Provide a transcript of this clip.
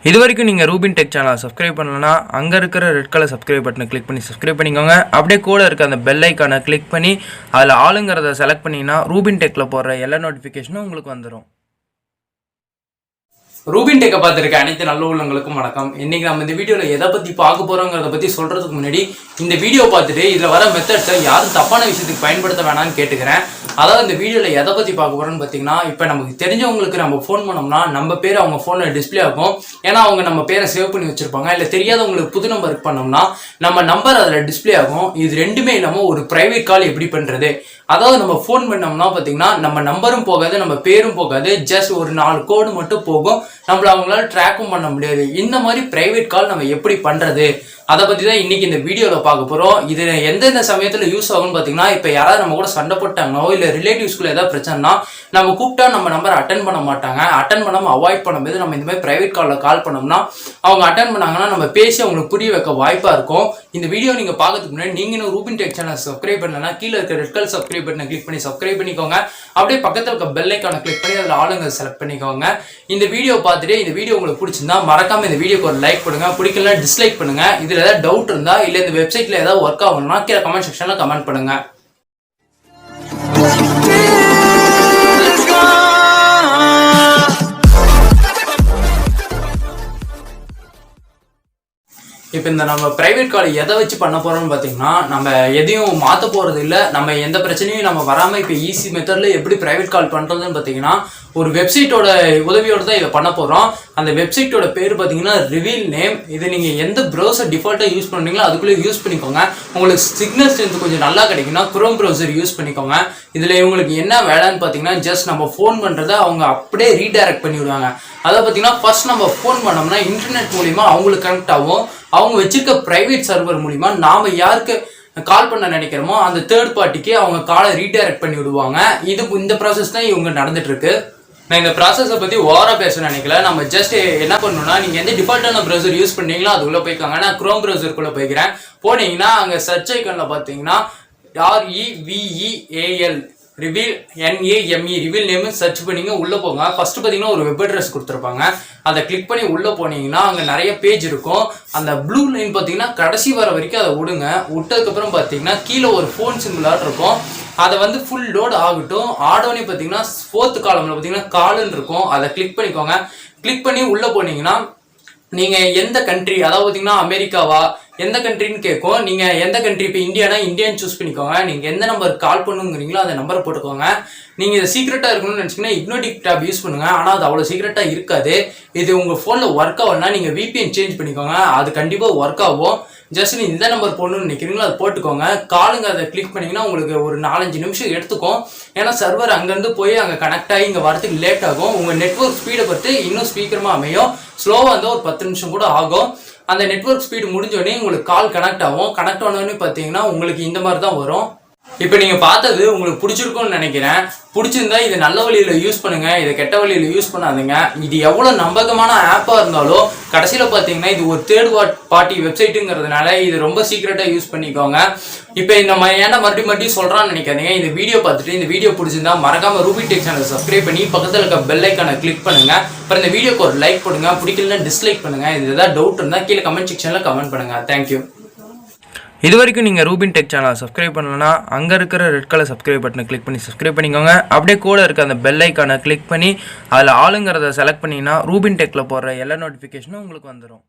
இதுவரைக்கும் நீங்கள் Rubin tech சேனலை சப்ஸ்கிரைப் பண்ணலன்னா அங்கே இருக்கிற ரெட் கலர் சப்ஸ்கிரைப் பட்டனை கிளிக் பண்ணி சப்ஸ்கிரைப் பண்ணிக்கோங்க. அப்படியே கூட இருக்க அந்த பெல் ஐக்கானை கிளிக் பண்ணி அதில் ஆளுங்கிறத செலக்ட் பண்ணிங்கன்னா ரூபின் டெக்கில் போடுற எல்லா நோட்டிஃபிகேஷனும் உங்களுக்கு வந்துடும். ரூபின் டெக்கை பார்த்துருக்க அனைத்து நல்ல உள்ளவங்களுக்கும் வணக்கம். இன்னைக்கு நம்ம இந்த வீடியோவில் எதை பற்றி பார்க்க போகிறோங்கிறத பற்றி சொல்கிறதுக்கு முன்னாடி இந்த வீடியோ பார்த்துட்டு இதில் வர மெத்தட்ஸை யாரும் தப்பான விஷயத்துக்கு பயன்படுத்த வேணாம்னு கேட்டுக்கிறேன். அதாவது இந்த வீடியோவில் எதை பற்றி பார்க்க போகிறோன்னு பார்த்தீங்கன்னா, இப்போ நமக்கு தெரிஞ்சவங்களுக்கு நம்ம ஃபோன் பண்ணோம்னா நம்ம பேர் அவங்க ஃபோனில் டிஸ்பிளே ஆகும். ஏன்னா அவங்க நம்ம பேரை சேவ் பண்ணி வச்சுருப்பாங்க. இல்லை தெரியாதவங்களுக்கு புது நம்பருக்கு பண்ணோம்னா நம்ம நம்பர் அதில் டிஸ்பிளே ஆகும். இது ரெண்டுமே இல்லாமல் ஒரு ப்ரைவேட் கால் எப்படி பண்ணுறது, அதாவது நம்ம ஃபோன் பண்ணோம்னா பார்த்தீங்கன்னா நம்ம நம்பரும் போகாது, நம்ம பேரும் போகாது, ஜஸ்ட் ஒரு 4 கோடு மட்டும் போகும். நம்மள அவங்களால ட்ராக்கும் பண்ண முடியாது. இந்த மாதிரி பிரைவேட் கால் நம்ம எப்படி பண்ணுறது அதை பற்றி தான் இன்றைக்கி இந்த வீடியோவில் பார்க்க போகிறோம். இது எந்தெந்த சமயத்தில் யூஸ் ஆகும்னு பார்த்தீங்கன்னா, இப்போ யாராவது நம்ம கூட சண்டை போட்டாங்களோ இல்லை ரிலேட்டிவ்ஸ்குள்ள ஏதாவது பிரச்சனைனா நம்ம கூப்பிட்டா நம்ம நம்பர் அட்டன் பண்ண மாட்டாங்க. அட்டன் பண்ணாமல் அவாய்ட் பண்ணும்போது நம்ம இந்த மாதிரி பிரைவேட் காலில் கால் பண்ணோம்னா அவங்க அட்டன் பண்ணாங்கன்னா நம்ம பேசி அவங்களுக்கு புரிய வைக்க வாய்ப்பாக இருக்கும். இந்த வீடியோ நீங்கள் பார்க்கறதுக்கு முன்னாடி நீங்கள் இன்னும் ரூபின் டெக் சேனல் சப்ஸ்கிரைப் பண்ணலன்னா கீழே இருக்க ரெட் கலர் சப்ஸ்கிரைப் பட்டனை கிளிக் பண்ணி சப்ஸ்கிரைப் பண்ணிக்கோங்க. அப்படியே பக்கத்தில் இருக்க பெல் ஐக்கானை கிளிக் பண்ணி அதில் ஆளுங்க செலக்ட் பண்ணிக்கோங்க. இந்த வீடியோ பார்த்துட்டு இந்த வீடியோ உங்களுக்கு பிடிச்சிருந்தா மறக்காம இந்த வீடியோக்கு ஒரு லைக் பண்ணுங்க, பிடிக்கல டிஸ்லைக் பண்ணுங்க. இதில் ஏதாவது டவுட் இருந்தா இல்லை இந்த வெப்சைட்ல ஏதாவது ஒர்க் ஆகணும்னா கீழே கமெண்ட் செக்ஷன்ல கமெண்ட் பண்ணுங்க. இப்போ இந்த நம்ம பிரைவேட் கால் எதை வச்சு பண்ண போறோம்னு பார்த்தீங்கன்னா, நம்ம எதையும் மாற்ற போறது இல்லை, நம்ம எந்த பிரச்சனையும் நம்ம வராமல் இப்போ ஈஸி மெத்தட்ல எப்படி பிரைவேட் கால் பண்ணுறதுன்னு பார்த்தீங்கன்னா ஒரு வெப்சைட்டோட உதவியோட தான் இதை பண்ண போகிறோம். அந்த வெப்சைட்டோட பேர் பார்த்தீங்கன்னா ரிவீல் நேம். இது நீங்கள் எந்த ப்ரௌசர் டிஃபால்ட்டாக யூஸ் பண்ணுறீங்களோ அதுக்குள்ளே யூஸ் பண்ணிக்கோங்க. உங்களுக்கு சிக்னல் ஸ்ட்ரென்த் கொஞ்சம் நல்லா கிடைக்குன்னா குரோம் ப்ரௌசர் யூஸ் பண்ணிக்கோங்க. இதில் இவங்களுக்கு என்ன வேலைன்னு பார்த்தீங்கன்னா, ஜஸ்ட் நம்ம ஃபோன் பண்ணுறதை அவங்க அப்படியே ரீடைரக்ட் பண்ணி விடுவாங்க. அதை பார்த்தீங்கன்னா ஃபர்ஸ்ட் நம்ம ஃபோன் பண்ணோம்னா இன்டர்நெட் மூலிமா அவங்களுக்கு கனெக்ட் ஆகும். அவங்க வச்சிருக்க பிரைவேட் சர்வர் மூலிமா நாம யாருக்கு கால் பண்ண நினைக்கிறோமோ அந்த தேர்ட் பார்ட்டிக்கு அவங்க காலை ரீடைரக்ட் பண்ணி விடுவாங்க. இந்த ப்ராசஸ் தான் இவங்க நடந்துட்டு இருக்கு. நான் இந்த ப்ராசஸை பற்றி ஓவராக பேச நினைக்கல. நம்ம ஜஸ்ட் என்ன பண்ணணும்னா, நீங்கள் எந்த டிஃபால்ட்டான ப்ரௌசர் யூஸ் பண்ணீங்களோ அதுக்குள்ளே போய்க்காங்க. நான் குரோம் ப்ரௌசருக்குள்ளே போய்க்கிறேன். போனீங்கன்னா அங்கே சர்ச் ஐக்கனில் பார்த்தீங்கன்னா REVEAL reveal NAME reveal name search பண்ணிங்க. உள்ளே போங்க. ஃபர்ஸ்ட் பார்த்தீங்கன்னா ஒரு வெப் அட்ரஸ் கொடுத்துருப்பாங்க. அதை கிளிக் பண்ணி உள்ளே போனீங்கன்னா அங்கே நிறைய பேஜ் இருக்கும். அந்த ப்ளூ லைன் பார்த்தீங்கன்னா கடைசி வர வரைக்கும் அதை விடுங்க. விட்டதுக்கப்புறம் பார்த்தீங்கன்னா கீழே ஒரு ஃபோன் சிம்பிளாக இருக்கும். அதை வந்து ஃபுல் லோட் ஆகட்டும். ஆடோனே பார்த்தீங்கன்னா 4th காலமில் பார்த்தீங்கன்னா காலுன்னு இருக்கும். அதை கிளிக் பண்ணிக்கோங்க. கிளிக் பண்ணி உள்ளே போனீங்கன்னா நீங்கள் எந்த கண்ட்ரி, அதாவது பார்த்தீங்கன்னா அமெரிக்காவா எந்த கண்ட்ரின்னு கேட்கும். நீங்கள் எந்த கண்ட்ரி, இப்போ இந்தியானா இந்தியான்னு சூஸ் பண்ணிக்கோங்க. நீங்கள் எந்த நம்பர் கால் பண்ணுங்கிறீங்களோ அந்த நம்பரை போட்டுக்கோங்க. நீங்கள் இதை சீக்ரெட்டாக இருக்கணும்னு நினச்சிங்கன்னா இக்னோடிக் டேப் யூஸ் பண்ணுங்க. ஆனால் அது அவ்வளோ சீக்ரெட்டாக இருக்காது. இது உங்கள் ஃபோனில் ஒர்க் ஆகலன்னா நீங்கள் VPN சேஞ்ச் பண்ணிக்கோங்க. அது கண்டிப்பாக ஒர்க் ஆகும். ஜஸ்ட் நீங்கள் இந்த நம்பர் போடணும்னு நினைக்கிறீங்களோ அதை போட்டுக்கோங்க. காலுங்க அதை கிளிக் பண்ணிங்கன்னா உங்களுக்கு ஒரு 4-5 நிமிஷம் எடுத்துக்கும். ஏன்னா சர்வர் அங்கேருந்து போய் அங்கே கனெக்ட் ஆகி இங்கே வரதுக்கு லேட் ஆகும். உங்கள் நெட்வொர்க் ஸ்பீடை பொறுத்து இன்னும் சீக்கிரமாக அமையும். ஸ்லோவாக இருந்தால் ஒரு 10 நிமிஷம் கூட ஆகும். அந்த நெட்வொர்க் ஸ்பீடு முடிஞ்சோடனே உங்களுக்கு கால் கனெக்ட் ஆகும். கனெக்ட் ஆனோடனே பார்த்தீங்கன்னா உங்களுக்கு இந்த மாதிரி தான் வரும். இப்போ நீங்கள் பார்த்தது உங்களுக்கு பிடிச்சிருக்கும்னு நினைக்கிறேன். பிடிச்சிருந்தா இதை நல்ல வழியில் யூஸ் பண்ணுங்க, இதை கெட்ட வழியில் யூஸ் பண்ணாதுங்க. இது எவ்வளோ நம்பகமான ஆப்பாக இருந்தாலும் கடைசியில் பார்த்தீங்கன்னா இது ஒரு தேர்ட் பார்ட்டி வெப்சைட்டுங்கிறதுனால இது ரொம்ப சீக்கிரட்டாக யூஸ் பண்ணிக்கோங்க. இப்போ இந்த ஏன்னா மறுபடியும் சொல்கிறான்னு நினைக்காதீங்க. இந்த வீடியோ பார்த்துட்டு இந்த வீடியோ பிடிச்சிருந்தா மறக்காம ரூபின் டெக் சேனல் சப்ஸ்கிரைப் பண்ணி பக்கத்தில் இருக்க பெல் ஐக்கானை கிளிக் பண்ணுங்க. அப்புறம் இந்த வீடியோக்கு ஒரு லைக் பண்ணுங்க, பிடிக்கலன்னா டிஸ்லைக் பண்ணுங்க. இது ஏதாவது டவுட் இருந்தால் கீழே கமெண்ட் செக்ஷனில் கமெண்ட் பண்ணுங்க. தேங்க்யூ. இதுவரைக்கும் நீங்கள் ரூபின் டெக் சேனலை சப்ஸ்கிரைப் பண்ணலன்னா அங்கே இருக்கிற ரெட் கலர் சப்ஸ்கிரைப் பட்டனை கிளிக் பண்ணி சப்ஸ்கிரைப் பண்ணிக்கோங்க. அப்படியே கூட இருக்க அந்த பெல் ஐக்கானை கிளிக் பண்ணி அதில் ஆளுங்கிறத செலக்ட் பண்ணிங்கன்னா ரூபின் டெக்கில் போடுற எல்லா நோட்டிஃபிகேஷனும் உங்களுக்கு வந்துடும்.